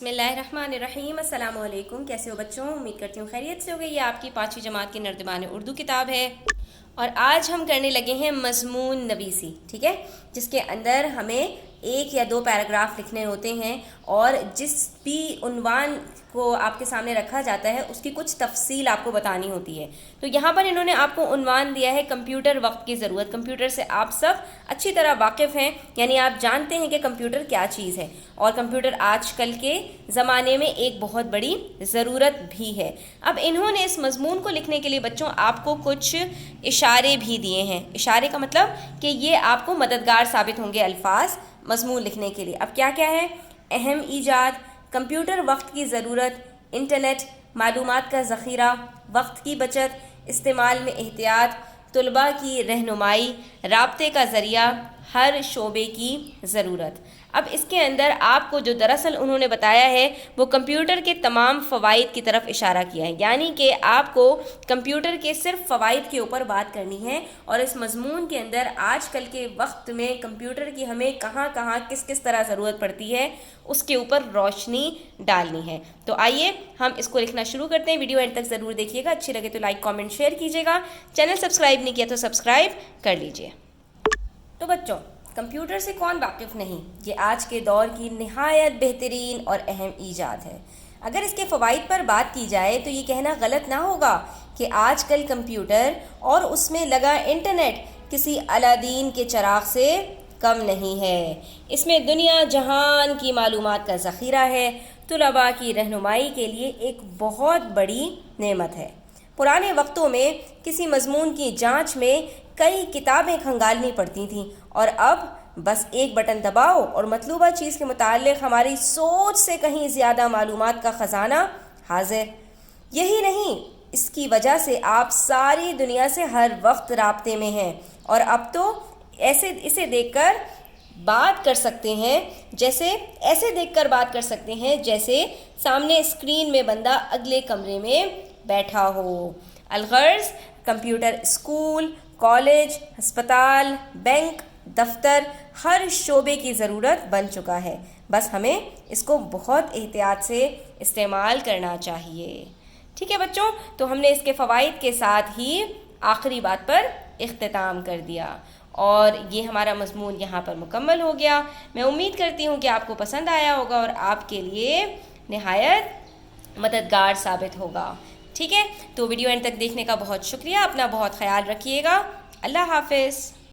بسم اللہ الرحمن الرحیم۔ السلام علیکم، کیسے ہو بچوں؟ امید کرتی ہوں خیریت سے ہو گئی۔ یہ آپ کی 5ویں جماعت کی نردبان اردو کتاب ہے اور آج ہم کرنے لگے ہیں مضمون نویسی، ٹھیک ہے، جس کے اندر ہمیں 1 یا 2 پیراگراف لکھنے ہوتے ہیں اور جس بھی عنوان کو آپ کے سامنے رکھا جاتا ہے اس کی کچھ تفصیل آپ کو بتانی ہوتی ہے۔ تو یہاں پر انہوں نے آپ کو عنوان دیا ہے کمپیوٹر وقت کی ضرورت۔ کمپیوٹر سے آپ سب اچھی طرح واقف ہیں، یعنی آپ جانتے ہیں کہ کمپیوٹر کیا چیز ہے اور کمپیوٹر آج کل کے زمانے میں ایک بہت بڑی ضرورت بھی ہے۔ اب انہوں نے اس مضمون کو لکھنے کے لیے بچوں آپ کو کچھ اشارے بھی دیے ہیں۔ اشارے کا مطلب کہ یہ آپ کو مددگار ثابت ہوں گے الفاظ مضمون لکھنے کے لیے۔ اب کیا کیا ہے؟ اہم ایجاد، کمپیوٹر وقت کی ضرورت، انٹرنیٹ، معلومات کا ذخیرہ، وقت کی بچت، استعمال میں احتیاط، طلباء کی رہنمائی، رابطے کا ذریعہ، ہر شعبے کی ضرورت۔ اب اس کے اندر آپ کو جو دراصل انہوں نے بتایا ہے وہ کمپیوٹر کے تمام فوائد کی طرف اشارہ کیا ہے، یعنی کہ آپ کو کمپیوٹر کے صرف فوائد کے اوپر بات کرنی ہے اور اس مضمون کے اندر آج کل کے وقت میں کمپیوٹر کی ہمیں کہاں کہاں کس کس طرح ضرورت پڑتی ہے اس کے اوپر روشنی ڈالنی ہے۔ تو آئیے ہم اس کو لکھنا شروع کرتے ہیں۔ ویڈیو اینڈ تک ضرور دیکھیے گا، اچھی لگے تو لائک کامنٹ شیئر کیجیے گا، چینل سبسکرائب نہیں کیا تو سبسکرائب کر لیجیے۔ تو بچوں، کمپیوٹر سے کون واقف نہیں؟ یہ آج کے دور کی نہایت بہترین اور اہم ایجاد ہے۔ اگر اس کے فوائد پر بات کی جائے تو یہ کہنا غلط نہ ہوگا کہ آج کل کمپیوٹر اور اس میں لگا انٹرنیٹ کسی الادین کے چراغ سے کم نہیں ہے۔ اس میں دنیا جہان کی معلومات کا ذخیرہ ہے، طلباء کی رہنمائی کے لیے ایک بہت بڑی نعمت ہے۔ پرانے وقتوں میں کسی مضمون کی جانچ میں کئی کتابیں کھنگالنی پڑتی تھیں اور اب بس ایک بٹن دباؤ اور مطلوبہ چیز کے متعلق ہماری سوچ سے کہیں زیادہ معلومات کا خزانہ حاضر۔ یہی نہیں، اس کی وجہ سے آپ ساری دنیا سے ہر وقت رابطے میں ہیں اور اب تو اسے دیکھ کر بات کر سکتے ہیں جیسے سامنے اسکرین میں بندہ اگلے کمرے میں بیٹھا ہو۔ الغرض کمپیوٹر اسکول، کالج، ہسپتال، بینک، دفتر، ہر شعبے کی ضرورت بن چکا ہے۔ بس ہمیں اس کو بہت احتیاط سے استعمال کرنا چاہیے۔ ٹھیک ہے بچوں، تو ہم نے اس کے فوائد کے ساتھ ہی آخری بات پر اختتام کر دیا اور یہ ہمارا مضمون یہاں پر مکمل ہو گیا۔ میں امید کرتی ہوں کہ آپ کو پسند آیا ہوگا اور آپ کے لیے نہایت مددگار ثابت ہوگا۔ ٹھیک ہے، تو ویڈیو اینڈ تک دیکھنے کا بہت شکریہ، اپنا بہت خیال رکھیے گا۔ اللہ حافظ۔